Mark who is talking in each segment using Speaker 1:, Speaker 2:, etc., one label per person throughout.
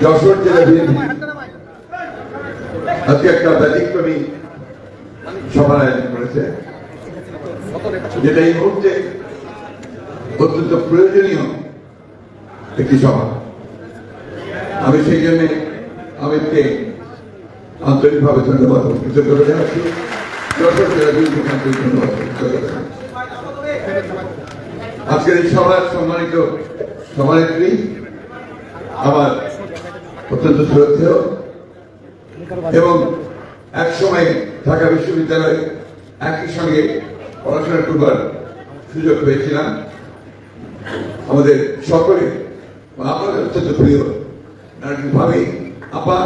Speaker 1: যশোর জেলা বিএনপি আজকে একটা ব্যতিক্রমী সভা আয়োজন করেছে, যেটা এই মুহূর্তে অত্যন্ত প্রয়োজনীয় একটি সভা। আমি সেই জন্য আমিরকে আন্তরিকভাবে ধন্যবাদ কৃতজ্ঞতা জানাচ্ছি। যশোর জেলা বিএনপিকে আন্তরিক ধন্যবাদ কৃতজ্ঞতা জানাচ্ছি। আজকের এই সভার সম্মানিত সভানেত্রী, আমার অত্যন্ত শ্রদ্ধেয় এবং একসময় ঢাকা বিশ্ববিদ্যালয়ে একই সঙ্গে পড়াশোনা করবার সুযোগ পেয়েছিলাম, আমাদের সকলে আপনাদের অত্যন্ত প্রিয় ভাবে আপা,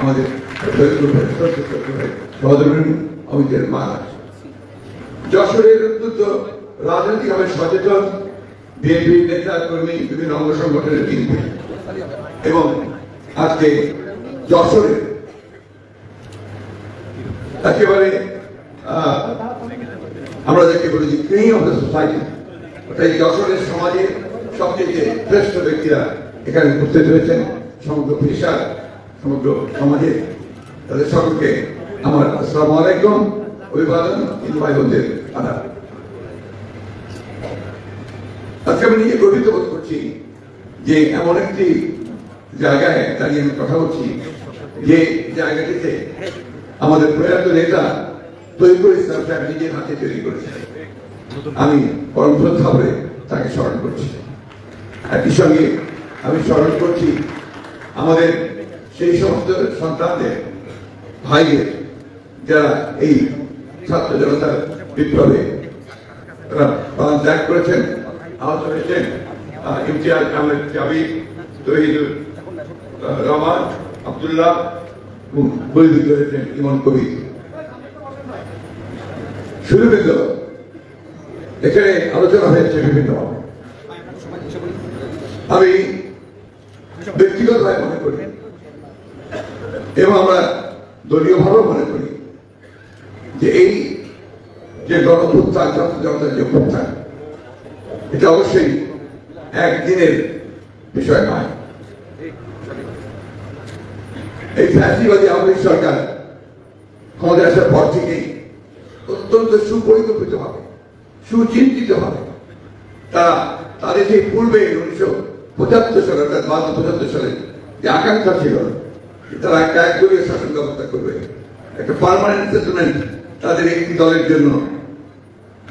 Speaker 1: আমাদের সহধর্মী অমিতের মা, যশোরের অত্যন্ত রাজনৈতিকভাবে সচেতন বিএনপি নেতা কর্মী, বিভিন্ন অঙ্গ সংগঠনের বিএনপি, এবং আজকে যশোরের একেবারে আমরা যাকে বলি যে ক্রিম অফ দ্য সোসাইটি, এই যশোরের সমাজে সবচেয়ে শ্রেষ্ঠ ব্যক্তিরা এখানে উপস্থিত হয়েছেন, সমগ্র পেশার সমগ্র সমাজে। তাদের সকলকে আমার আসসালামু আলাইকুম, অভিবাদন, হিন্দু ভাই বোনদের আদাব। আজকে আমি নিজে গর্বিত বোধ করছি যে এমন একটি জায়গায় দাঁড়িয়ে আমি কথা বলছি, যে জায়গাটিতে আমাদের প্রয়াত নেতা তৈবুর ইসলাম সাহেব নিজের হাতে তৈরি করেছেন। আমি পরম শ্রদ্ধাভরে তাকে স্মরণ করছি। একই সঙ্গে আমি স্মরণ করছি আমাদের সেই সমস্ত সন্তানদের, ভাইদের, যারা এই ছাত্র জনতার বিপ্লবে তারা প্রাণ ত্যাগ করেছেন, আহত হয়েছেন। ইমতিয়াজ আহমেদ জাবির, তহিদুর রহমান, আব্দুল্লাহ, বলিবিদ্ধ হয়েছেন ইমন কবির। সুরবিদ্ধ এখানে আলোচনা হয়েছে বিভিন্নভাবে। আমি ব্যক্তিগতভাবে মনে করি এবং আমরা দলীয়ভাবেও মনে করি যে এই যে গণঅভ্যুত্থান, ছাত্র জনতার যে অভ্যুত্থান, এটা অবশ্যই একদিনের বিষয় নয়। এই ফ্যাসিবাদী আওয়ামী সরকার ক্ষমতায় আসার পর থেকেই অত্যন্ত সুপরিকল্পিত ভাবে, সুচিন্তিত ভাবে তারা তাদের সেই পূর্বে 1975 সালে, অর্থাৎ 72-75 সালে যে আকাঙ্ক্ষা ছিল তারা একটা একদলীয় শাসন ব্যবস্থা করবে, একটা পার্মানেন্ট সেটেলমেন্ট তাদের একটি দলের জন্য,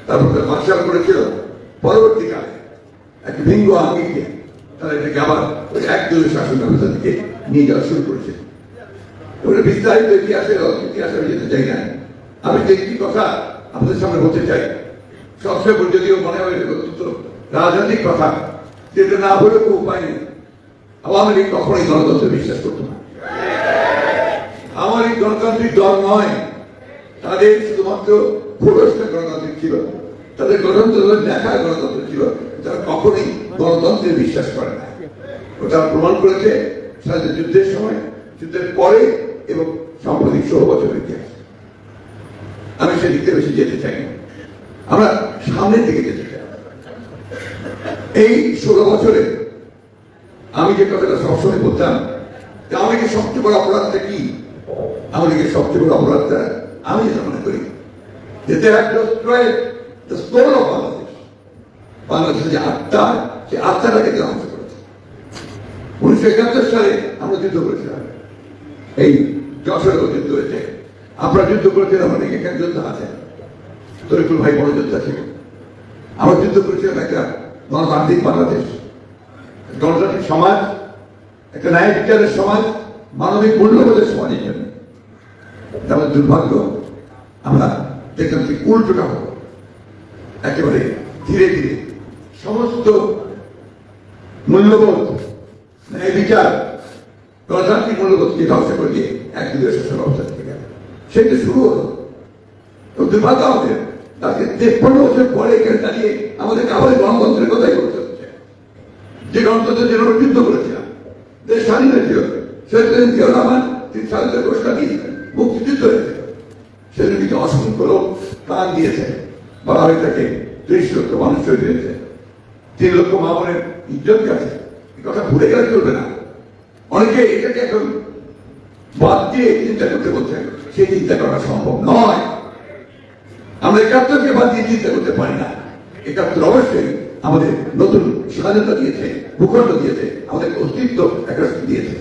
Speaker 1: তারপর মার্শাল করেছিল। পরবর্তীকালে একটা ভিঙ্গ আঙ্গিকে তারা এটাকে আবার একদলীয় শাসন ব্যবস্থা থেকে নিয়ে যাওয়া শুরু করেছে। বিস্তারিত ইতিহাসে যেতে চাই না। আমি যে একটি কথা আপনাদের সামনে বলতে চাই, সবসময় যদিও মনে হয় অত্যন্ত রাজনৈতিক কথা, যেটা না হলে কোনো উপায় নেই। আওয়ামী লীগ কখনোই গণতন্ত্রে বিশ্বাস করতো না। আওয়ামী লীগ গণতান্ত্রিক দল নয়, তাদের শুধুমাত্র পুরস্কার গণতান্ত্রিক ছিল, তাদের গণতন্ত্র দেখার গণতন্ত্র ছিল। তারা কখনোই গণতন্ত্রে বিশ্বাস করে না। ওটা প্রমাণ করেছে স্বাধীনতা যুদ্ধের সময়, যুদ্ধের পরে এবং সাম্প্রতিক 16 বছরের ইতিহাস। আমি সেদিকে বেশি যেতে চাই না, আমরা সামনের দিকে যেতে চাই। এই 16 বছরে আমি যে কথাটা সবসময় বলতাম যে আমাদের সবচেয়ে বড় অপরাধটা কি, আমাদের সবচেয়ে বড় অপরাধটা আমি যেটা মনে করি যে বাংলাদেশের যে আত্মা, সে আত্মাটাকে ধ্বংস করেছে। 1971 সালে আমরা যুদ্ধ করেছিলাম, এই যশোরে যুদ্ধ হয়েছে। আমরা যুদ্ধ করেছিলাম, অনেক এখানে যোদ্ধা আছে, তরিকুল ভাই বড় যোদ্ধা ছিল। আমরা যুদ্ধ করেছিলাম একটা গণতান্ত্রিক বাংলাদেশ, গণতান্ত্রিক সমাজ, একটা ন্যায় বিচারের সমাজ, মানবিক মূল্যবোধের সমাজের জন্য। আমাদের দুর্ভাগ্য, আমরা দেখলাম যে উল্টোটা হলো। একেবারে ধীরে ধীরে সমস্ত মূল্যবোধ, ন্যায় বিচার, গণতান্ত্রিক মূল্যবোধকে ধ্বংস করে দিয়ে একদলীয় শাসন ব্যবস্থা থেকে গেল। সেটা শুরু হলো। দুর্ভাগ্য আমাদের আজকে 53 বছর পরে এখানে দাঁড়িয়ে আমাদেরকে আবার গণতন্ত্রের কথাই বলতে হচ্ছে, যে গণতন্ত্রের জন্য আমরা যুদ্ধ করেছিলাম। দেশ স্বাধীন হয়েছিল, শহীদ জিয়াউর রহমান তিনি স্বাধীনতা ঘোষণা দিয়েছিলেন, মুক্তিযুদ্ধ হয়েছিল। সেদিন অসংখ্য লোক প্রাণ দিয়েছে, বলা হয়ে থাকে 30 লক্ষ মানুষ শহীদ হয়েছে, 3 লক্ষ মা বোনের ইজ্জত গেছে, এই কথা ভুলে গেলে চলবে না। অনেকে এটাকে এখন বাদ দিয়ে চিন্তা করতে বলছেন, সেই চিন্তা করা সম্ভব নয়। আমরা 71কে বাদ দিয়ে চিন্তা করতে পারি না। 71 অবশ্যই আমাদের নতুন স্বাধীনতা দিয়েছে, ভূখণ্ড দিয়েছে, আমাদের অস্তিত্ব একটা দিয়েছে।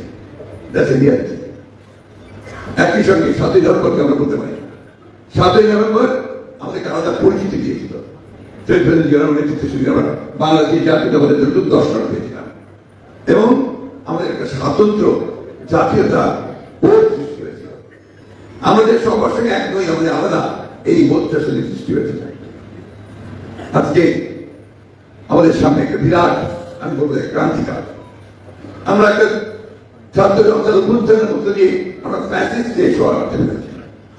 Speaker 1: একই সঙ্গে 7ই নভেম্বরকে আমরা বলতে পারি, 7ই নভেম্বর আমাদেরকে আলাদা পরিচিতি দিয়েছিল। আমরা বাংলাদেশের জাতীয়তাবাদের নতুন দর্শন পেয়েছিলাম এবং আমাদের একটা স্বাতন্ত্র জাতীয়তা বোধ সৃষ্টি হয়েছিল। আমাদের সবার সঙ্গে এক নই, আমাদের আলাদা এই বোধটা সৃষ্টি হয়েছিল। আজকে আমাদের সামনে একটা বিরাট, আমি বলবো ক্রান্তিকাল। আমরা একটা ছাত্র জনতার অভ্যুত্থানের মধ্য দিয়ে আমরা ফ্যাসিস্ট দেশ হওয়ার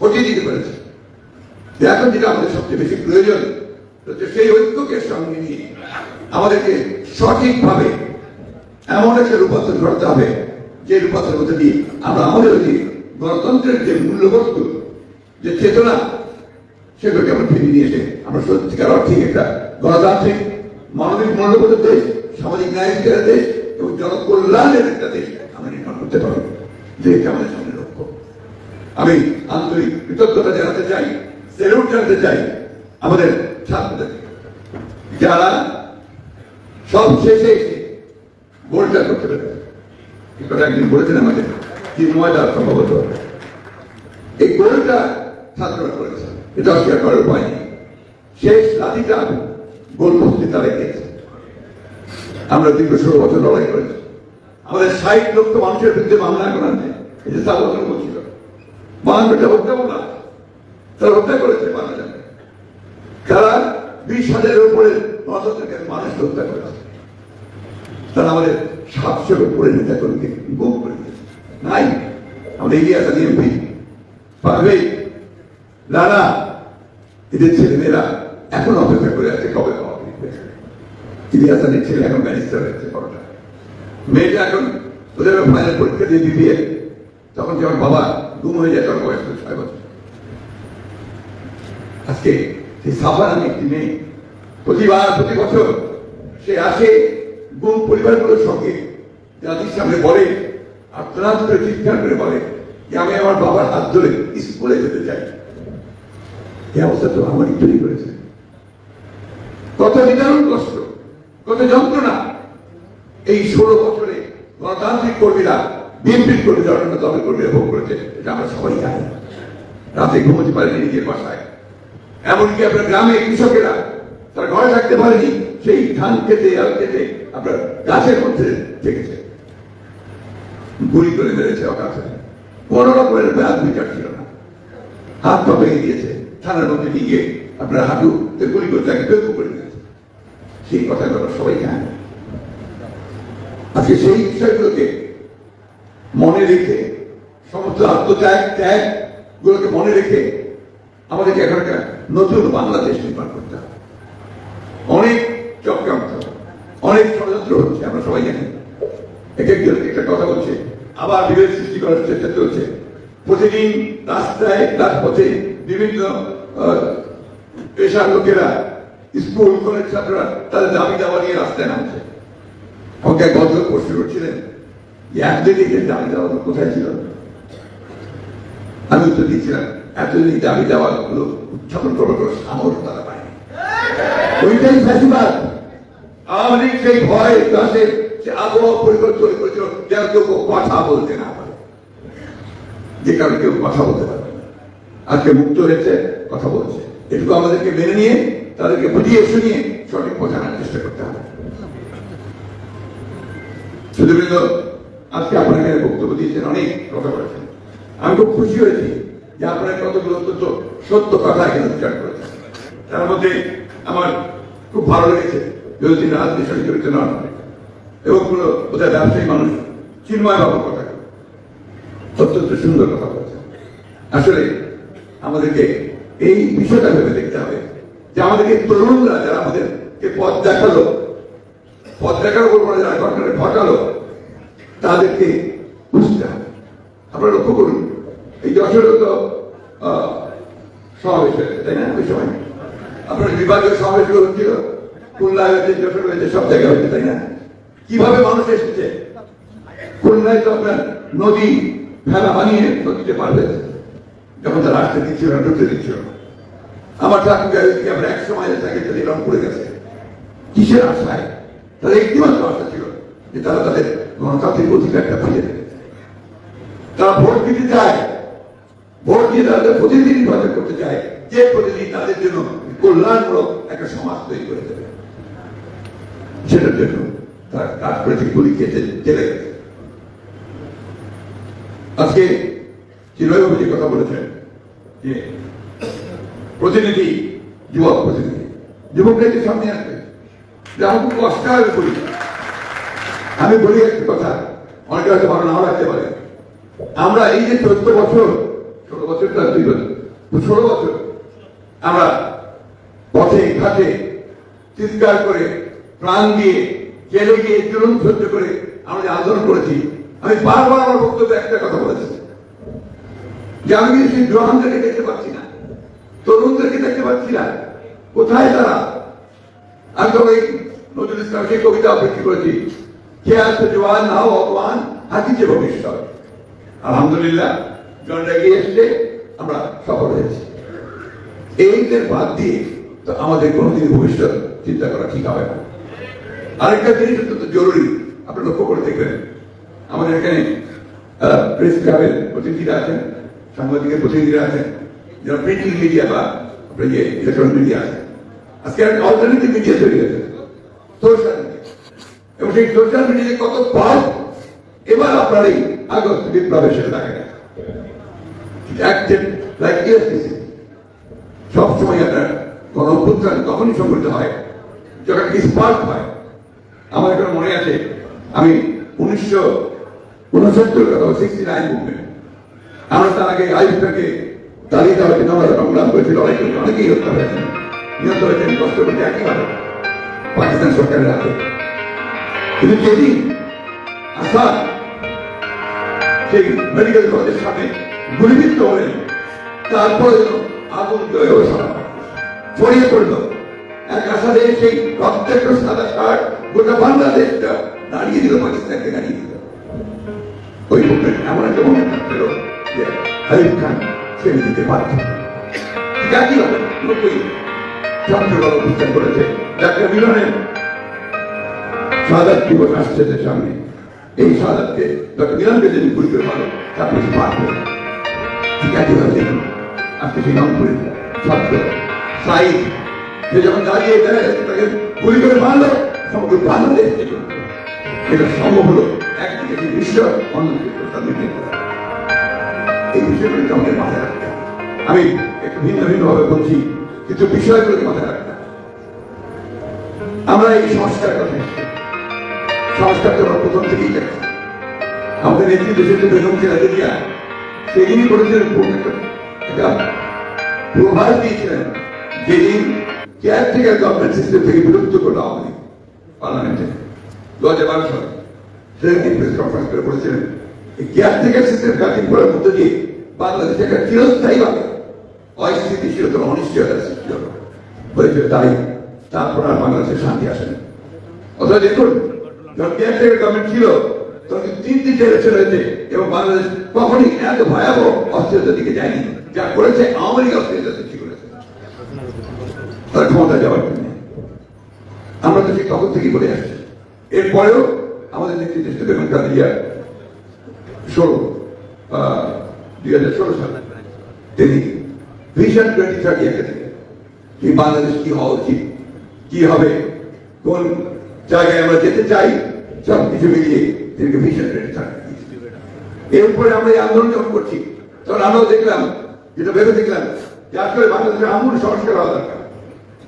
Speaker 1: হটিয়ে দিতে পেরেছি। এখন যেটা আমাদের সবচেয়ে বেশি প্রয়োজন সেই ঐক্যকে সঙ্গে নিয়ে আমাদেরকে সঠিকভাবে এমন একটা রূপান্তর করতে হবে, যে রূপান্তরের মধ্যে দিয়ে আমরা আমাদের যে গণতন্ত্রের যে মূল্যবস্তু, যে চেতনা, সেগুলোকে আমরা ফিরিয়ে নিয়ে এসে আমরা সত্যিকার অর্থে একটা গণতান্ত্রিক মানবিক মূল্যবোধের দেশ, সামাজিক ন্যায় বিচারের দেশ এবং জনকল্যাণের একটা দেশ আমরা নির্মাণ করতে পারবো, যে এটা আমাদের সামনে লক্ষ্য। আমি আন্তরিক কৃতজ্ঞতা জানাতে চাই, সেলুট জানাতে চাই আমাদের ছাত্রদের, যারা সব শেষে এসে গোলটা করতে পেরেছে। একদিন বলেছেন আমাদের কি ময়দা সম্ভবত, এই গোলটা ছাত্ররা করেছে, এটা অস্বীকার করার উপায় নেই। শেষ রাতিটা গোল পোস্টে তারা গিয়েছে। আমরা দীর্ঘ 16 বছর লড়াই করেছি। আমাদের 60 লক্ষ মানুষের বিরুদ্ধে মামলা করা নেই, এই যে 7 বছর বলছিল 52টা হত্যা মামলা তারা হত্যা করেছে। তারা 20,000-এর উপরে মানুষ হত্যা করেছে। তারা আমাদের 700-এর উপরে নেতা কর্মীকে গুম করে দিয়েছে। নাই আমাদের ইলিয়াস আলী এমপি, পারভেজ, লারা, এদের ছেলেমেয়েরা এখন অপেক্ষা করে আছে কবে পাওয়া। ইলিয়াস আলীর ছেলে এখন ব্যারিস্টার হয়েছে, বড়টা মেয়েটা এখন ওদের ফাইনাল পরীক্ষা দিয়ে বিবিএ। তখন যখন বাবা গুম হয়ে যায় তখন বয়স 6 বছর। আজকে সেই সাফা নামে একটি মেয়ে প্রতি বছর সে আসে গুম পরিবারগুলোর সঙ্গে জাতির সামনে বলে, আত্মনাদ করে চিৎকার করে বলে যে আমি আমার বাবার হাত ধরে স্কুলে যেতে চাই। এই অবস্থা তো আমারই তৈরি করেছে। কত নিদারুণ কষ্ট, কত যন্ত্রণা এই 16 বছরে গণতান্ত্রিক কর্মীরা, বিএনপির কর্মী, জনগণ দলের কর্মীরা ভোগ করেছে। এটা আমরা সবাই জানি। রাতে ঘুমোতে পারেনি নিজের বাসায়, এমনকি আপনার গ্রামে কৃষকেরা তারা ঘরে থাকতে পারেনি, সেই ধান খেতে আল খেতে আপনার গাছের মধ্যে থেকেছে, গুলি করে মেরেছে অকাশে। কোনো রকমের ব্যাগ বিচার ছিল না, হাত পা ভেঙে দিয়েছে, থানার মধ্যে নিয়ে গিয়ে আপনার হাঁটু গুলি করে তাকে বের করে দিয়েছে। সেই কথাগুলো সবাই জানে। আজকে সেই বিষয়গুলোকে মনে রেখে, সমস্ত ত্যাগ গুলোকে মনে রেখে আমাদেরকে এখন একটা নতুন বাংলাদেশ নির্মাণ করতে হবে। অনেক চক্রান্ত, অনেক ষড়যন্ত্র হচ্ছে, আমরা সবাই জানি। এক একজন একটা কথা বলছে, আবার বিভেদ সৃষ্টি করার চেষ্টা চলছে। প্রতিদিন রাস্তায়, রাজপথে বিভিন্ন পেশার লোকেরা, স্কুল কলেজ ছাত্ররা তাদের দাবি দাবা নিয়ে রাস্তায় নামছে। আমাকে এক ভদ্রলোক প্রশ্ন করছিলেন যে এতদিন দাবি দাবা কোথায় ছিল? আমি উত্তর দিচ্ছিলাম, এতদিন দাবি দাবা গুলো উত্থাপন করার কোনো সামর্থ্য তারা পায়নি। ওইটাই ফ্যাসিবাদ। আওয়ামী লীগ সেই ভয় দেশে সে আবহাওয়া পরিবর্তন করেছিল যেন কেউ কথা বলতে না পারে, যে কারণে কেউ কথা বলতে পারবে না। আজকে মুক্ত হয়েছে, কথা বলছে। এটুকু আমাদেরকে মেনে নিয়ে তাদেরকে বুঝিয়ে শুনিয়ে সঠিক পথে আনার চেষ্টা করতে হবে। সুধীবৃন্দ, আজকে আপনারা এখানে বক্তব্য দিয়েছেন, অনেক কথা বলেছেন। আমি খুব খুশি হয়েছি যে আপনারা কতগুলো অত্যন্ত সত্য কথা এখানে উচ্চারণ করেছেন। তার মধ্যে আমার খুব ভালো লেগেছে যদি তিনি রাজনীতির সঙ্গে জড়িত নন এবং কোনো বোধহয় ব্যবসায়ী মানুষ চিন্ময় বাবুর কথা অত্যন্ত সুন্দর কথা বলেছেন। আসলে আমাদেরকে এই বিষয়টা ভেবে দেখতে হবে যে আমাদেরকে তরুণরা যারা আমাদেরকে পথ দেখার উপর যারা ঘটনায় ঘটালো তাদেরকে বুঝতে হবে। আপনারা লক্ষ্য করুন, এই যশোরে তো সমাবেশ হয়েছে, তাই না? ওই সময় আপনার বিভাগীয় সমাবেশগুলো হচ্ছিল, খুলনায় হয়েছে, যশোর হয়েছে, সব জায়গায় হয়েছে, তাই না? কিভাবে মানুষ এসেছে? খুলনায় তো আপনার নদী ভেলা বানিয়ে নদীতে পার হয়েছে, যখন তারা আসতে দিচ্ছিল না, ঢুকতে দিচ্ছিল না। আমার ট্রাফিক গাড়ি আমরা 100 মাইলের সাইকেল এরকম পড়ে গেছে। কিসের আশায়? তাদের একটিমাত্র আশা ছিল যে তারা তাদের গণতান্ত্রিক অধিকারটা ফিরে দেবে। তারা ভোট দিতে চায়, ভোট দিয়ে তাদের প্রতিনিধি নির্বাচন করতে চায়, যে প্রতিনিধি তাদের জন্য কল্যাণমূলক একটা সমাজ তৈরি করে দেবে। সেটার জন্য তারা কাজ করেছে, গুলি খেতে চলে গেছে। আজকে চিরবাবু যে কথা বলেছেন যে প্রতিনিধি, যুবক প্রতিনিধি, যুবকরা যে সামনে আসবে, আমি খুব অস্কার করি। আমি বলি একটা কথা, অনেকে হয়তো ভালো নাও রাখতে পারে। আমরা এই যে 14 বছর, 16 বছর তার 2 বছর, 16 বছর আমরা পথে ঘাটে চিৎকার করে, প্রাণ দিয়ে, জেলে গিয়ে জুলুম সহ্য করে আমরা যে আন্দোলন করেছি, আমি বারবার আমার বক্তব্যে একটা কথা বলেছি যে আমি কিন্তু সেই জওয়ানদেরকে দেখতে পাচ্ছি না, তরুণদেরকে দেখতে পাচ্ছি না। কোথায় তারা? আমি তো এই নজরুল ইসলাম সেই কবিতা আবৃত্তি করেছি, কে আছে জওয়ান নাও অপমান, হাতিছে ভবিষ্যৎ। আলহামদুলিল্লাহ জনরা এগিয়ে এসছে, আমরা সফল হয়েছি। এইদের বাদ দিয়ে তো আমাদের কোনোদিন ভবিষ্যৎ চিন্তা করা ঠিক হবে না। আরেকটা জিনিস অত্যন্ত জরুরি, আপনি লক্ষ্য করে দেখবেন, আমাদের এখানে প্রেস ক্লাবের প্রতিনিধিরা আছেন, সাংবাদিকের প্রতিনিধিরা আছেন, যারা প্রিন্টিং মিডিয়া বা ইলেকট্রনিক মিডিয়া আছে। আজকে একটা অল্টারনেটিভ মিডিয়া তৈরি হয়েছে, সোশ্যাল মিডিয়া, এবং সেই সোশ্যাল মিডিয়াতে কত পাওয়ার এবার আপনার এই আগস্ট বিপ্লবের সাথে দেখা গেছে। সবসময় আপনার কোন অভ্যুত্থান তখনই সংঘটিত হয় যখন স্পার্ক হয়। আমার এখন মনে আছে, আমি 1969 মুভমেন্ট, আমরা তার আগে আইসটাকে দাঁড়িয়ে দেওয়ার জন্য আমরা সংগ্রাম করেছি, লড়াই করেছি, অনেকেই হত্যা হয়েছেন, নিহত হয়েছেন, কষ্ট করতে একেবারে পাকিস্তান সরকারের হাতে। কিন্তু যেদিন আসাদ সেই মেডিকেল কলেজের সামনে গুলিবিদ্ধ হলেন, তারপরে আগুন ছড়িয়ে পড়ল। এক আসাদে সেই রক্তাক্ত সাদা শার্ট গোটা বাংলাদেশটা দাঁড়িয়ে দিল, পাকিস্তানকে দাঁড়িয়ে দিল। ওই মুভমেন্ট এমন একটা মুভমেন্ট ছিল যে হাবিব খান ছেড়ে দিতে বাধ্য। একইভাবে ছাত্রদল অভিযান করেছে, ডাক্তার মিলনের শাহাদাত দিবস আসছে সামনে। এই শাহাদাতকে ডক্টর মিলনকে যদি গুলি করে মারো, তারপরে সে পার করে। ঠিক একইভাবে দেখুন আজকে সেই রংপুরের ছাত্র সাইদ, সে যখন দাঁড়িয়ে তাকে গুলি করে মারলো, সমগ্র বাংলাদেশ থেকে এটা সম্ভব হলো একদিকে যে বিশ্ব, অন্যদিকে এই বিষয়গুলিকে আমাদের মাথায় রাখতে। আমি একটু ভিন্ন ভিন্ন ভাবে বলছি, কিন্তু বিষয়গুলোকে মাথায় রাখতে। আমরা এই সংস্কার কথা এসেছি, সংস্কার তো আমরা প্রথম থেকেই দেখছি। আমাদের নেতৃত্ব যেহেতু বেগম খালেদা জিয়া, সেদিনই করেছিলেন একটা প্রভাব দিয়েছিলেন, যেদিন কেয়ারটেকার গভর্নমেন্ট সিস্টেম থেকে বিলুপ্ত করলো আওয়ামী লীগ পার্লামেন্টে 2012 সালে। সেদিন প্রেস কনফারেন্স করে বলেছিলেন কেয়ারটেকার সিস্টেম কাটিং করার মধ্যে দিয়ে বাংলাদেশে একটা চিরস্থায়ীভাবে অস্থিতিশীলতা, অনিশ্চয়তার সৃষ্টি হয়েছিল। তাই তারপর আর বাংলাদেশে শান্তি আসেনি। অথবা দেখুন, যখন কেয়ারটেকার গভর্নমেন্ট ছিল তখন 3টি ইলেকশন হয়েছে এবং বাংলাদেশ কখনই এত ভয়াবহ অস্থিরতার দিকে যায়নি, যা করেছে আওয়ামী লীগ অস্থিরতা সৃষ্টি করেছে তার ক্ষমতা যাওয়ার জন্য। আমরা তো ঠিক তখন থেকেই বলে আসছি। এরপরেও আমাদের নেতৃত্ব বেগম খালেদা জিয়া 2016 সালে তিনি ভিশন 2030 এঁকেছিলেন যে বাংলাদেশ কি হওয়া উচিত, কি হবে, কোন জায়গায় আমরা যেতে চাই, সব কিছু মিলিয়ে তিনি ভিশন 2030। এরপরে আমরা এই আন্দোলন যখন করছি তখন আমরাও দেখলাম, যেটা ভেবে দেখলাম যে আসলে বাংলাদেশের আমূল সংস্কার হওয়া দরকার।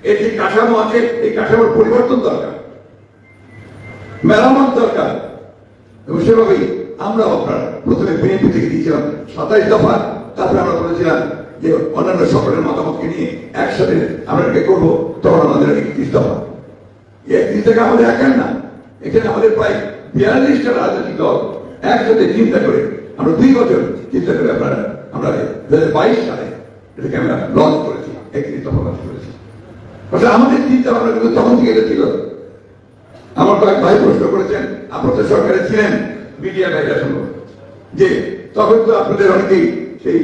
Speaker 1: এর যে কাঠামো আছে, এই কাঠামোর পরিবর্তন দরকার, মেরামত দরকার। এবং সেভাবেই আমরা আপনার প্রথমে বিএনপি থেকে দিয়েছিলাম 27 দফা, তারপরে আমরা বলেছিলাম যে অন্যান্য সকলের মতামতকে নিয়ে একসাথে আমরা এটাকে করবো, তখন আমাদের 31 দফা। 31 টাকা আমাদের একার না, এখানে আমাদের প্রায় 42টা রাজনৈতিক দল একসাথে চিন্তা করে আমরা 2 বছর চিন্তা করে আমরা 2022 সালে এটাকে আমরা লঞ্চ করেছি, একটি তফাৎ করেছি। আসলে আমাদের চিন্তা ভাবনা কিন্তু তখন থেকে এটা ছিল। আমার কয়েক ভাই প্রশ্ন করেছেন, আপনার তো সরকারে ছিলেন, মিডিয়া ভাইরা সম্ভব, যে তখন তো আপনাদের অনেকেই সেই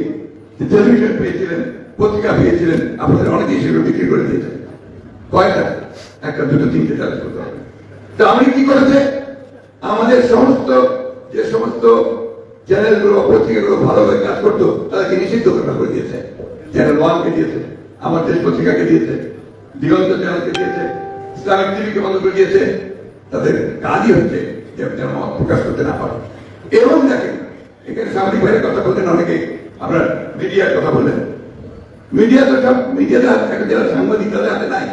Speaker 1: টেলিভিশন পেয়েছিলেন, পত্রিকা পেয়েছিলেন, আপনাদের অনেকেই সেগুলো বিক্রি করে দিয়েছেন। কয়টা? একটা, দুটো, তিনটে চার্জ করতে হবে। তা আমি কি করেছে, আমাদের সমস্ত যে সমস্ত চ্যানেলগুলো, পত্রিকাগুলো ভালোভাবে কাজ করতো তাদেরকে নিষিদ্ধ করে দিয়েছে। চ্যানেল 1-কে দিয়েছে, আমার দেশ পত্রিকাকে দিয়েছে, দিগন্ত চ্যানেলকে দিয়েছে, ইসলামিক টিভিকে বন্ধ করে দিয়েছে। তাদের কাজই হচ্ছে যে যেন মত প্রকাশ করতে না পারে। এবং দেখেন, এখানে সাংবাদিক ভাইয়ের কথা বললেন, অনেকে আপনার মিডিয়ার কথা বললেন। মিডিয়া তো সব মিডিয়াতে যারা সাংবাদিক তাদের হাতে নাই,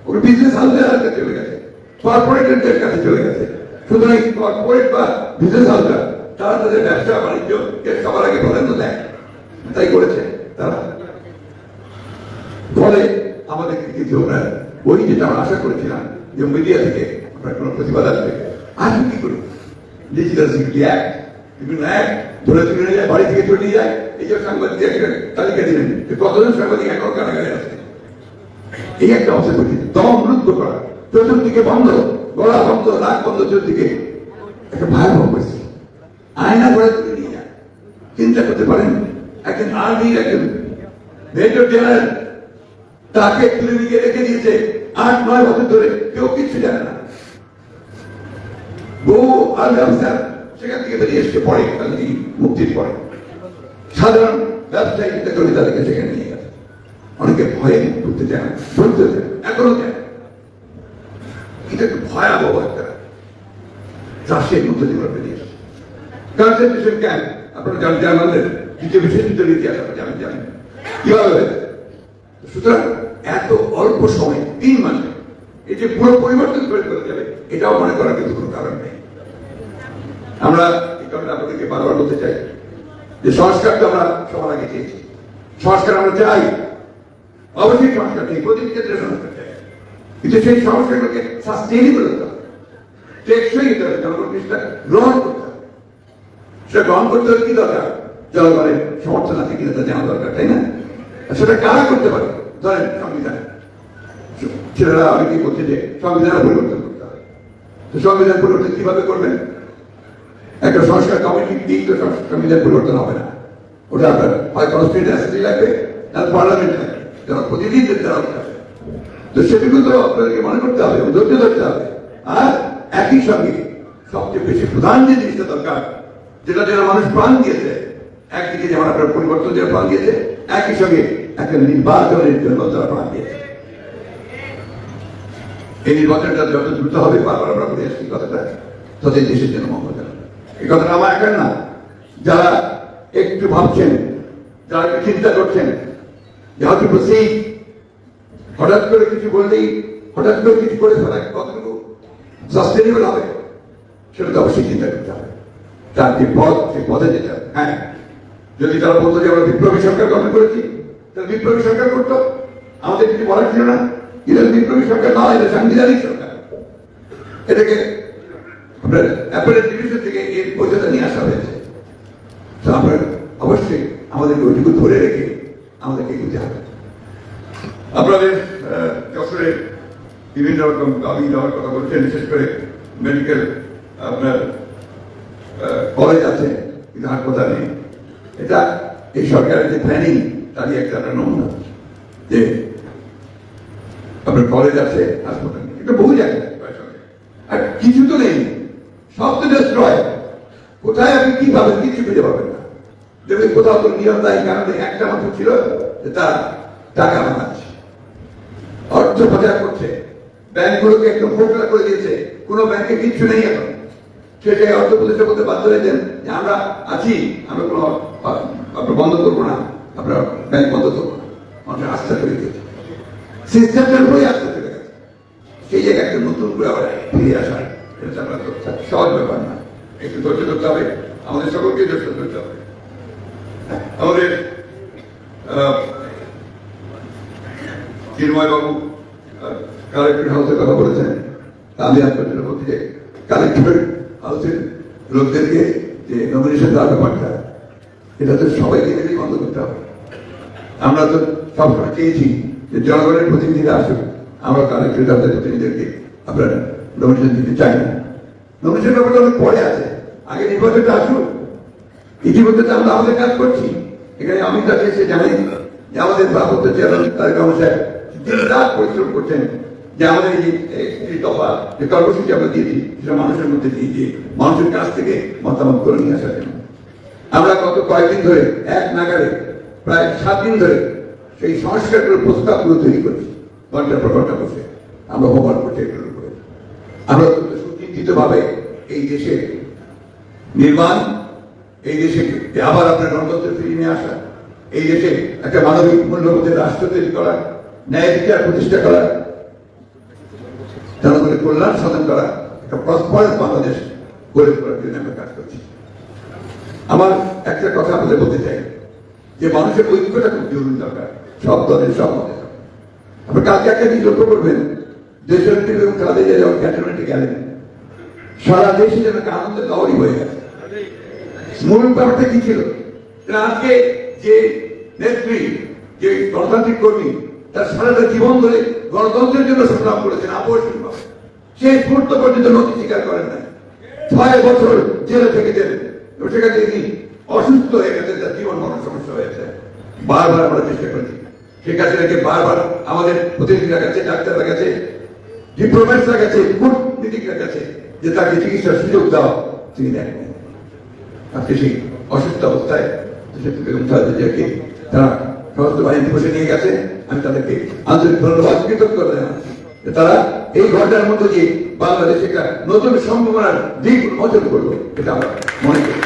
Speaker 1: ওরা বিজনেস হাউসের হাতে চলে গেছে, কর্পোরেটরদের কাছে চলে গেছে। সুতরাং কর্পোরেট বা বিজনেস হাউসরা তারা তাদের ব্যবসা বাণিজ্য সবার আগে প্রাধান্য দেয়, তাই করেছে তারা। ফলে আমাদেরকে কিছু আমরা ওই যেটা আমরা আশা করেছিলাম যে মিডিয়া থেকে আপনার কোনো প্রতিবাদ আসবে, আজ কি করুন ডিজিটাল সিকিউরিটি অ্যাক্ট, বিভিন্ন অ্যাক্ট ধরে তুলে নিয়ে যায়, বাড়ি থেকে চলে নিয়ে যায়। এই যে সাংবাদিক তালিকা দিলেন যে কতজন সাংবাদিক এখনো কারাগারে আছে, এই একটা অবস্থা করছি। দম রুদ্ধ করা, চতুর্দিকে বন্ধ, গলা বন্ধ, নাক বন্ধ, চতুর্দিকে একটা ভয়াবহ পরিস্থিতি। আয়না ধরে তুলে নিয়ে যায়। চিন্তা করতে পারেন, একজন আর্মির একজন মেজর জেনারেল, তাকে তুলে নিয়ে রেখে দিয়েছে 8-9 বছর ধরে, কেউ কিচ্ছু জানে না। বহু আর্মি অফিসার সেখান থেকে বেরিয়ে এসছে পরে, মুক্তির পরে। সাধারণ ব্যবসায়ী করি তাদেরকে সেখানে নিয়ে গেছে। অনেকে ভয়ে মুখ করতে চায় না, বলতে চায়, এখনো চায়। এটা একটু ভয়াবহ একটা চাষের মধ্যে দিয়ে বেরিয়ে এসছে। কনসেন্ট্রেশন ক্যাম্প আপনারা জার্মানদের দ্বিতীয় বিশ্বযুদ্ধের ইতিহাস আপনারা জানেন কিভাবে হয়েছে। সুতরাং এত অল্প সময়, 3 মাসে এই যে পুরো পরিবর্তন করে যাবে, এটাও মনে করার কিন্তু কোনো কারণ নেই। আমরা এই কারণে আপনাদেরকে বারবার বলতে চাই যে সংস্কার তো আমরা সবার আগে চেয়েছি, সংস্কার আমরা চাই, অবশ্যই সংস্কার চাই, প্রতিটি ক্ষেত্রে সংস্কার চাই, কিন্তু সেই সংস্কারগুলোকে সাস্টেইনেবল হতে হবে, টেকসই হতে হবে, জনগণটা গ্রহণ করতে হবে। সেটা গ্রহণ করতে হলে কি দরকার? জনগণের সমর্থন আছে কিনা তা জানা দরকার, তাই না? সেটা কারা করতে পারে? ধরেন সংবিধান, ছেলেরা অনেকেই বলছে যে সংবিধান পরিবর্তন করতে হবে। তো সংবিধান পরিবর্তন কিভাবে করবেন? একটা সংস্কার কমিটি দিক তো সংবিধান পরিবর্তন হবে না। ওটা আপনার হয় কনস্টিটিউশন অ্যাসেম্বলি লাগবে, না পার্লামেন্ট লাগবে, যারা প্রতিদিন তারা হবে। তো সেটুকু তো আপনাদেরকে মনে করতে হবে, ধৈর্য ধরতে হবে। আর একই সঙ্গে সবচেয়ে বেশি প্রধান যে জিনিসটা দরকার, যেটা যারা মানুষ প্রাণ দিয়েছে, একদিকে যেমন আপনার পরিবর্তন যারা প্রাণ দিয়েছে, একই সঙ্গে একটা নির্বাচনের জন্য তারা প্রাণ দিয়েছে। এই নির্বাচনটা যত দ্রুত হবে, বারবার আমরা বলে আসছি কথাটা, ততই দেশের জন্য মঙ্গল হবে। এই কথাটা আমার একার না, যারা একটু ভাবছেন, যারা একটু চিন্তা করছেন যে হয়তো সেই হঠাৎ করে কিছু বললেই, হঠাৎ করে কিছু করে ফেলা কতটুকু সাস্টেনেবল হবে, সেটা তো অবশ্যই চিন্তা করতে হবে। তার যে পথ, সেই পথে যেতে হবে। হ্যাঁ, যদি তারা বলতো যে আমরা বিপ্লবী সরকার গঠন করেছি, তাহলে বিপ্লবী সরকার করতো, আমাদের কিছু বলার ছিল না। এটা বিপ্লবী সরকার নয়, এটা সাংবিধানিক সরকার। এটাকে আপনার অ্যাপেলেট ডিভিশন থেকে এর বৈধতা নিয়ে আসা হয়েছে। তো আপনার অবশ্যই আমাদেরকে ওইটুকু ধরে রেখে আমাদেরকে এগোতে হবে। আপনাদের যশোরের বিভিন্ন রকম দাবি দেওয়ার কথা বলছেন, বিশেষ করে মেডিকেল আপনার কলেজ আছে, কিন্তু হাসপাতাল নেই। এটা এই সরকারের যে প্ল্যানিং, তারই একটা নমুনা, যে আপনার কলেজ আছে, হাসপাতাল নেই। এটা বহু জায়গায়, আর কিছু তো নেই, সব তো ডেস্ট্রয়। কোথায় আপনি কি পাবেন? কিছু খুঁজে পাবেন না। দেখবেন কোথাও তো নিয়ম দায়ী কারণে একটা মাত্র ছিল যে তার টাকা বানাচ্ছে, অর্থ পাচার করছে, ব্যাংকগুলোকে একদম ফোকলা করে দিয়েছে, কোনো ব্যাংকে কিচ্ছু নেই এখন। সেটাই অর্থ প্রতিষ্ঠা করতে বাধ্য হয়েছেন যে আমরা আছি, আমরা কোনো আপনার বন্ধ করবো না, আমরা ব্যাংক বন্ধ করবো না, মানুষের আস্থা করে দিয়েছে, সিস্টেমটার উপরেই আস্থা চলে গেছে। সেই জায়গায় একটা নতুন করে আবার ফিরে আসা, এটা আমরা সহজ ব্যাপার না, একটু ধৈর্য ধরতে হবে, আমাদের সকলকে ধৈর্য ধরতে হবে। আমাদের চিন্ময় বাবু কালেক্টর হাউসের কথা বলেছেন, আমি আপনাদের বলছি যে কালেক্টর হাউসের লোকদেরকে যে নমিনেশন দেওয়ার ব্যাপারটা, এটা তো সবাইকে মিলেই বন্ধ করতে হবে। আমরা তো সবসময় চেয়েছি যে জনগণের প্রতিনিধিরা আসুক, আমরা কালেক্টর তাদের প্রতিনিধিদেরকে আপনারা নমিনেশন দিতে চাই না। নমিনেশন ব্যাপারটা অনেক পরে আছে, আগে নির্বাচনটা আসুক। ইতিমধ্যে তো আমরা আমাদের কাজ করছি। এখানে আমি তাকে এসে জানাই যে আমাদের ভারপ্রাপ্ত চেয়ারম্যান তারেক রহমান সাহেব দিনরাত পরিশ্রম করছেন যে আমাদের এই দফা যে কর্মসূচি আমরা দিয়েছি সেটা মানুষের মধ্যে দিয়ে দিয়ে মানুষের কাছ থেকে মতামত করে নিয়ে আসার জন্য আমরা গত কয়েকদিন ধরে এক নাগারে প্রায় 7 দিন ধরে সেই সংস্কারগুলোর প্রস্তাবগুলো তৈরি করছি। ঘন্টার পর ঘন্টা বসে আমরা হোমওয়ার্ক করছি এগুলোর উপরে। আমরা সুচিন্তিত ভাবে এই দেশে নির্মাণ, এই দেশে আবার আপনার গণতন্ত্র ফিরিয়ে নিয়ে আসা, এই দেশে একটা মানবিক মূল্যবোধের রাষ্ট্র তৈরি করা, ন্যায় বিচার প্রতিষ্ঠা করা, জনগণের কল্যাণ সাধন করা, একটা প্রসপারাস বাংলাদেশ গড়ে তোলার জন্য আমরা কাজ করছি। আমার একটা কথা আপনাদের বলতে চাই যে মানুষের ঐক্যটা খুব জরুরি দরকার, সব দলের সব মতের। আপনার কালকে একটা জিনিস লক্ষ্য করবেন, দেশের এবং কাজে যখন ক্যান্টনমেন্টে গেলেন সারা দেশে যেন একটা আনন্দের লহরী হয়ে গেছে। মূল ব্যাপারটা কি ছিল? আজকে যে নেত্রী, যে গণতান্ত্রিক কর্মী, তার সারাটা জীবন ধরে গণতন্ত্রের জন্য সংগ্রাম করেছেন আপসহীনভাবে, শেষ মুহূর্ত পর্যন্ত নথি স্বীকার করেন না। 6 বছর জেলে থেকেছেন, সেখানে তিনি অসুস্থ হয়ে গেছেন, তার জীবন মরণ সমস্যা হয়েছে। বারবার আমরা চেষ্টা করেছি, শেখ হাসিনাকে বারবার আমাদের প্রতিনিধিরা গেছে, ডাক্তাররা গেছে, ডিপ্লোম্যাটরা গেছে, কূটনীতিকরা গেছে যে তাকে চিকিৎসার সুযোগ দেওয়া, তিনি দেননি। আজকে সেই অসুস্থ অবস্থায় তারা সশস্ত্র বাহিনী দিবসে নিয়ে গেছে। আমি তাদেরকে আন্তরিক ধন্যবাদ কৃতজ্ঞতা জানাচ্ছি যে তারা এই ঘটনার মধ্যে দিয়ে বাংলাদেশে একটা নতুন সম্ভাবনার দিক উন্মোচন করলো, এটা আমরা মনে করি।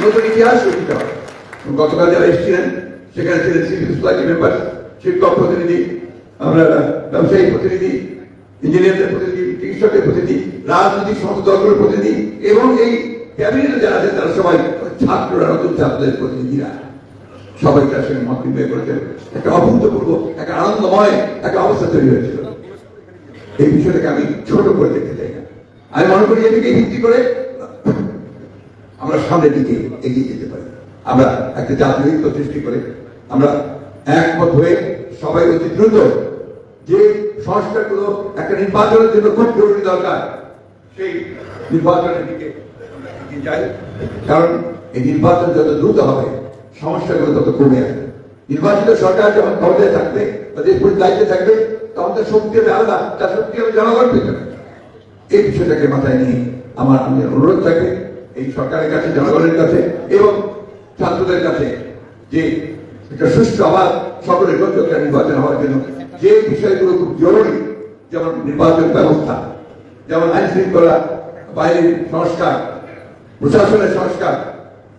Speaker 1: নতুন ইতিহাস রচিত হবে। গতকাল যারা এসেছিলেন সেখানে ছিলেন সিভিল সোসাইটি মেম্বার, শিক্ষক প্রতিনিধি, আমরা ব্যবসায়ী প্রতিনিধি, ইঞ্জিনিয়ারদের প্রতিনিধি, চিকিৎসকের প্রতিনিধি, রাজনৈতিক সমস্ত দলগুলোর প্রতিনিধি এবং এই ক্যাবিনেটে যারা আছেন তারা সবাই ছাত্ররা, নতুন ছাত্রদের প্রতিনিধিরা সবাই তার সঙ্গে মত বিনিময় করেছেন। একটা অভূতপূর্ব, একটা আনন্দময় একটা অবস্থা তৈরি হয়েছিল। এই বিষয়টাকে আমি ছোট করে দেখতে চাই না। আমি মনে করি এদিকে ভিত্তি করে আমরা সামনের দিকে এগিয়ে যেতে পারি। আমরা একটা জাতীয় ঐক্য সৃষ্টি করে আমরা একমত হয়ে সবাই অতি দ্রুত যে সংস্কারগুলো একটা নির্বাচনের জন্য খুব জরুরি দরকার, সেই নির্বাচনের দিকে যাই। কারণ এই নির্বাচন যত দ্রুত হবে সমস্যাগুলো তত কমে আসবে। নির্বাচিত সরকার যখন ক্ষমতায় থাকবে বা দেশ দায়িত্বে থাকবে তখন তার শক্তি হবে আলাদা, তার শক্তি হবে জনগণ পেছনে। এই বিষয়টাকে মাথায় নিয়ে আমার অনুরোধ থাকবে এই সরকারের কাছে, জনগণের কাছে এবং ছাত্রদের কাছে যে একটা সুষ্ঠু আবার সকলের যোগ্যতা নির্বাচন হওয়ার জন্য যে বিষয়গুলো খুব জরুরি, যেমন নির্বাচন ব্যবস্থা, যেমন আইন শৃঙ্খলা বাহিনীর সংস্কার, প্রশাসনের সংস্কার,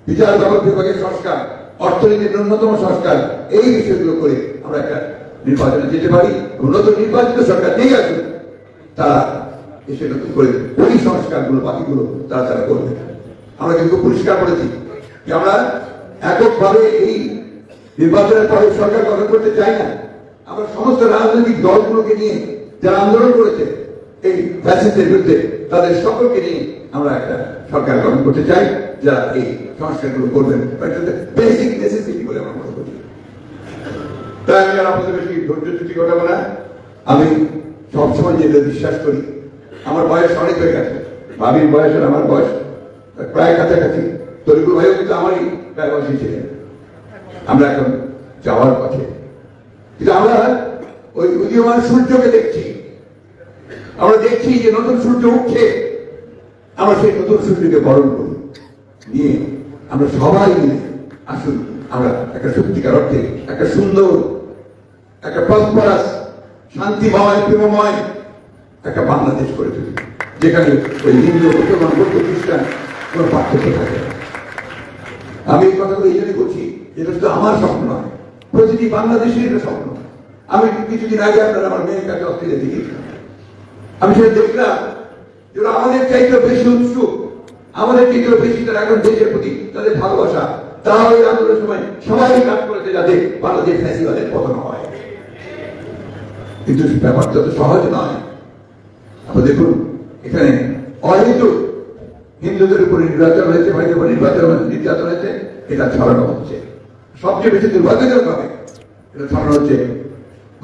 Speaker 1: বিচার বিভাগের সংস্কার, অর্থনীতির ন্যূনতম সংস্কার, এই বিষয়গুলো করে আমরা একটা নির্বাচনে যেতে পারি। নতুন নির্বাচিত সরকার যেই আসুক তারা এসে নতুন করে ওই সংস্কারগুলো বাকিগুলো তারা করবে। আমরা কিন্তু পরিষ্কার করেছি যে আমরা এককভাবে এই নির্বাচনের পরে সরকার গঠন করতে চাই না। আমরা সমস্ত রাজনৈতিক দলগুলোকে নিয়ে যারা আন্দোলন করেছে এই ফ্যাসিস্টের বিরুদ্ধে, তাদের সকলকে নিয়ে আমরা একটা সরকার গঠন করতে চাই যারা এই সংস্কারগুলো করবেন। বেসিক নেসেসিটি বলে আমরা মনে করি। তাই আমি আর আপনাদের বেশি ধৈর্য চ্যুতি ঘটাবো না। আমি সবসময় যেটা বিশ্বাস করি, আমার বয়স অনেক হয়ে গেছে, ভাবির বয়স আর আমার বয়স প্রায় কাছাকাছি। তরিকুল ভাইও কিন্তু আমারই প্রায় বয়সী ছিলেন। আমরা এখন যাওয়ার পথে, কিন্তু আমরা ওই উদীয়মান সূর্যকে দেখছি, আমরা দেখছি যে নতুন সূর্য উঠছে। আমরা সেই নতুন সূর্যকে বরণ করি নিয়ে আমরা সবাই মিলে আসুন আমরা একটা সত্যিকার অর্থে একটা সুন্দর, একটা প্রসপারাস, শান্তিময়, প্রেমময় একটা বাংলাদেশ করে তুলি, যেখানে ওই হিন্দু, মুসলমান, বৌদ্ধ, খ্রিস্টান কোনো পার্থক্য থাকে না। আমি এই কথাগুলো এই জন্যই বলছি, এটা শুধু আমার স্বপ্ন নয়, প্রতিটি বাংলাদেশের এটা স্বপ্ন। আমি কিছুদিন আগে আপনারা আমার মেয়ের কাছে অস্ট্রেলিয়া দেখেছিলাম। আমি সেটা দেখলাম যারা আমাদের চাইতে বেশি উৎসুক, আমাদের চাইতে বেশি তারা এখন দেশের প্রতি তাদের ভালোবাসা, তারা ওই আন্দোলনের সময় সবাই কাজ করেছে যাতে বাংলাদেশ ফ্যাসিবাদের পতন হয়। কিন্তু ব্যাপার যত সহজ নয়। আপনারা দেখুন এখানে অহেতুক হিন্দুদের উপর নির্যাতন হয়েছে, ভাইদের উপর নির্যাতন হয়েছে, এটা ছড়ানো হচ্ছে। সবচেয়ে বেশি দুর্ভাগ্যজনক হবে এটা ছড়ানো হচ্ছে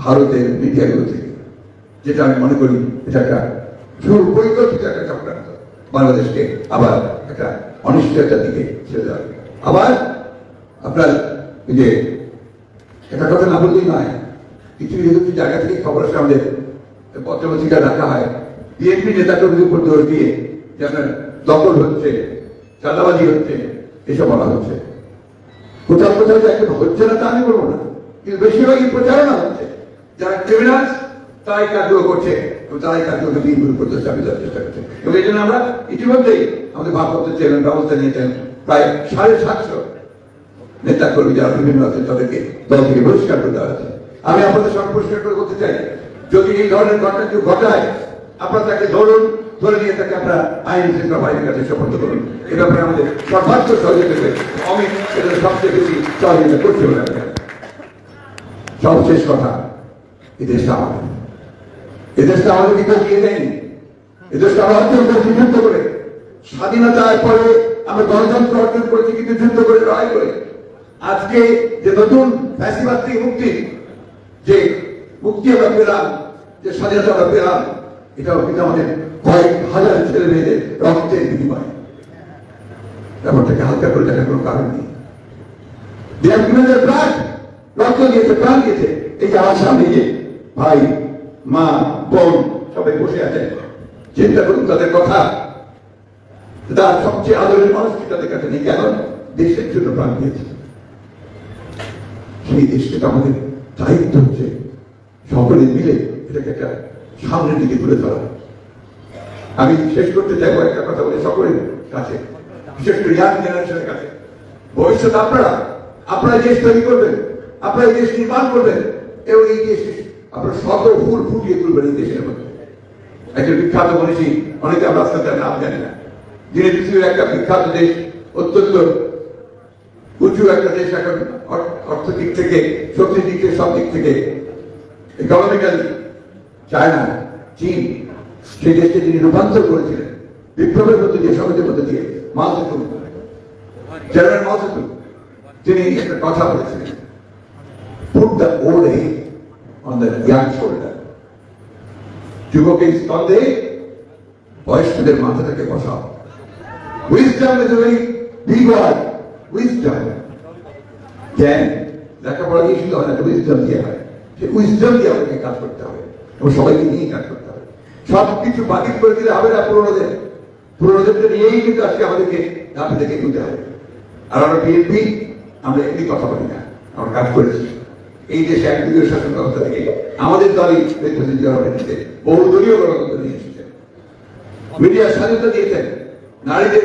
Speaker 1: ভারতের মিডিয়াগুলো থেকে, যেটা আমি মনে করি এটা একটা সুপরিকল্পিত একটা চক্রান্ত, বাংলাদেশকে আবার একটা অনিশ্চয়তার দিকে ছেড়ে দেওয়া। আবার আপনার এই যে একটা কথা না বললেই নয়, কিছু কিছু জায়গা থেকে খবর আসে, আমাদের পত্রপত্রিকা রাখা হয়, বিএনপি নেতাকর্মীর উপর দৌড় দিয়ে যে আপনার দখল হচ্ছে, চাঁদাবাজি হচ্ছে, এসব বলা হচ্ছে। কোথাও কোথাও যে এখন হচ্ছে না তা আমি বলবো না, কিন্তু বেশিরভাগই প্রচারণা হচ্ছে। যারা ক্রিমিনালস তারাই কাজগুলো করছে এবং তারাই কাজগুলোকে বিলগুলো করতে চাপিয়ে চেষ্টা করছে। এবং এই জন্য আমরা ইতিমধ্যেই আমাদের ভারপ্রাপ্ত চেয়ারম্যান ব্যবস্থা নিয়েছেন, প্রায় 750 নেতা কর্মী যারা বিভিন্ন আছে তাদেরকে দল থেকে বহিষ্কার করে দেওয়া হয়েছে। আমি আপনাদের সঙ্গে পরিষ্কার করে বলতে চাই, যদি এই ধরনের ঘটনা কেউ ঘটায়, আপনারা তাকে ধরুন, ধরে নিয়ে তাকে আপনারা আইন শৃঙ্খলা বাহিনীর কাছে সুপর্দ করুন। এ ব্যাপারে আমাদের সর্বাত্ম সহযোগিতা করে আমি এটা সবচেয়ে বেশি সহযোগিতা করতে হবে। সবশেষ কথা, এই দেশটা আমাদের, এই দেশটা আমাদেরকে কেউ দিয়ে দেয়নি। এই দেশটা আমরা অর্জন করেছি যুদ্ধ করে, স্বাধীনতার পরে আমরা গণতন্ত্র অর্জন করেছি কিন্তু যুদ্ধ করে, লড়াই করে। আজকে যে নতুন ফ্যাসিবাদ থেকে মুক্তি, যে মুক্তি আমরা পেলাম, যে স্বাধীনতা আমরা পেলাম, এটাও কিন্তু আমাদের কয়েক হাজার ছেলে মেয়েদের রক্তের বিনিময়। ব্যাপারটাকে হালকা করে দেখার কোনো কারণ নেই। রক্ত দিয়েছে, প্রাণ দিয়েছে। এই যে আমার সামনে যে ভাই, মা, বোন সবাই বসে আছেন, চিন্তা করুন তাদের কথা। তার সবচেয়ে আদরের মানুষটি তাদের কাছে নেই, কেন? দেশের জন্য প্রাণ দিয়েছে। সেই দেশকে তো আমাদের দায়িত্ব হচ্ছে সকলে মিলে এটাকে একটা সামনের দিকে তুলে ধরা। আমি শেষ করতে চাইবো একটা কথা বলে সকলের কাছে, বিশেষ করে ইয়াং জেনারেশনের কাছে। ভবিষ্যৎ আপনারা, আপনারা দেশ তৈরি করবেন, আপনারা এই দেশ নির্মাণ করবেন এবং এই দেশ আপনারা শত ফুল ফুটিয়ে তুলবেন এই দেশের মধ্যে। একজন বিখ্যাত মনীষী, অনেকে আমরা আজকাল তার নাম জানি না, যিনি পৃথিবীর একটা বিখ্যাত দেশ, অত্যন্ত উঁচু একটা দেশ, এখন অর্থদিক থেকে, শক্তির দিক থেকে, সব দিক থেকে ইকোনমিক্যাল, চায়না, চীন, সেই দেশকে তিনি রূপান্তর করেছিলেন বিপ্লবের মধ্যে দিয়ে, সমাজের মধ্যে দিয়ে। মাও জেতুং, চেয়ারম্যান মাও জেতুং, তিনি একটা কথা বলেছিলেন, put the old age on the young shoulder. যুবকের স্তন্দে বয়স্কদের মাথাটাকে বসাও। Wisdom is a very big word. Wisdom, জ্ঞান লেখাপড়া দিয়ে শুধু হয় না, উইজডম দিয়ে হয়। সেই উইজডম দিয়ে আমাদেরকে কাজ করতে হবে এবং সবাইকে নিয়ে কাজ করতে হবে। সব কিছু বাতিল করে দিলে হবে না। পুরোনোদেরকে নিয়েই কিন্তু আজকে আমাদেরকে ধাপে থেকে নিতে হবে। আর আমরা বিএনপি, আমরা এমনি কথা বলি না, আমরা কাজ করেছি। এই দেশে একদলীয় শাসন ব্যবস্থা থেকে আমাদের দলই নেতৃত্বে বহু দলীয় গণতন্ত্র নিয়ে এসেছেন, মিডিয়ার স্বাধীনতা দিয়েছেন, নারীদের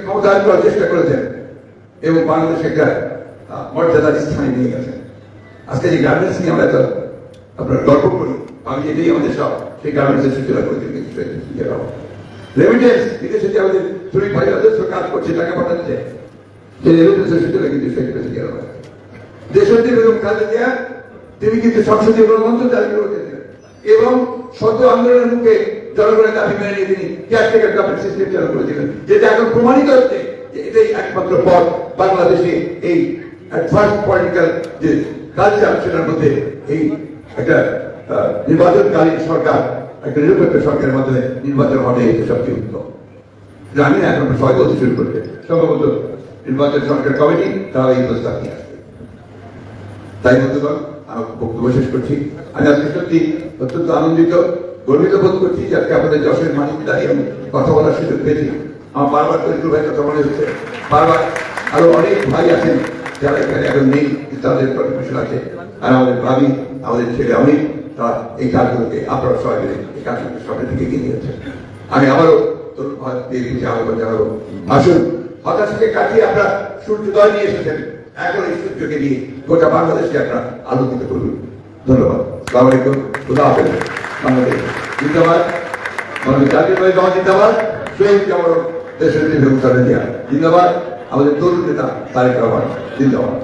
Speaker 1: ক্ষমতায়ন করার চেষ্টা করেছেন এবং বাংলাদেশে একটা মর্যাদার স্থানে নিয়ে গেছেন। আজকে যে গার্মেন্টস নিয়ে আমরা আপনার গর্ব করি, আমি যেটাই আমাদের সব, সেই গার্মেন্টসের সূচনা করে রেমিটেন্স, বিদেশে যে আমাদের 35,000 কাজ করছে, টাকা পাঠাচ্ছে, সেই রেমিটেন্সের সূচনা কিন্তু দেশটির এবং কাজে দেয়া তিনি কিন্তু সংসদীয় গণতন্ত্র জারি করেছিলেন এবং শত আন্দোলনের মুখে জনগণের দাবি মেনে নিয়ে তিনি কেয়ারটেকার গভর্নমেন্ট সিস্টেম চালু করেছিলেন, যেটা এখন প্রমাণিত হচ্ছে যে এটাই একমাত্র পথ বাংলাদেশে এই অ্যাডভান্স পলিটিক্যাল যে কালচার, সেটার মধ্যে এই একটা নির্বাচনকালীন সরকার, একটা নিরপেক্ষ সরকারের মাধ্যমে নির্বাচন হবে, এটা সবচেয়ে উত্তম। জানি না এখন সবাই বলতে শুরু করবে, সম্ভবত নির্বাচন সরকার কমিটি তারা এই প্রস্তাব নিয়ে আসবে। তাই বন্ধুগণ, আমার বক্তব্য শেষ করছি। আমি আজকে সত্যি অত্যন্ত আনন্দিত, গর্বিত বোধ করছি যে আজকে আপনাদের যশের মানিক দাঁড়িয়ে আমি কথা বলার সুযোগ পেয়েছি। আমার বারবার তরিকুল ভাই কথা মনে হচ্ছে, বারবার আরো অনেক ভাই আছেন যারা এখানে এখন নেই, তাদের কন্ট্রিবিউশন আছে। আর আমাদের ভাবি, আমাদের ছেলে অনেক, তারা এই কাজগুলোকে আপনারা সবাই মিলে এই কাজগুলোকে সামনের দিকে এগিয়ে নিয়েছে। আমি আবারও তরুণ ভাই দিয়ে আহ্বান জানাবো, আসুন হতাশাকে কাটিয়ে আপনারা সূর্যোদয় নিয়ে এসেছেন, এখন এই সূর্যকে নিয়ে গোটা বাংলাদেশকে আপনারা আলোকিত করুন। ধন্যবাদ। আসসালামু আলাইকুম, খুদা হাফেজ। বাংলাদেশ জিন্দাবাদ, বাংলাদেশ জাতীয়তাবাদী দল জিন্দাবাদ, শহীদ জামাল দেশের জিন্দাবাদ, আমাদের তরুণ নেতা তারেক রহমান জিন্দাবাদ।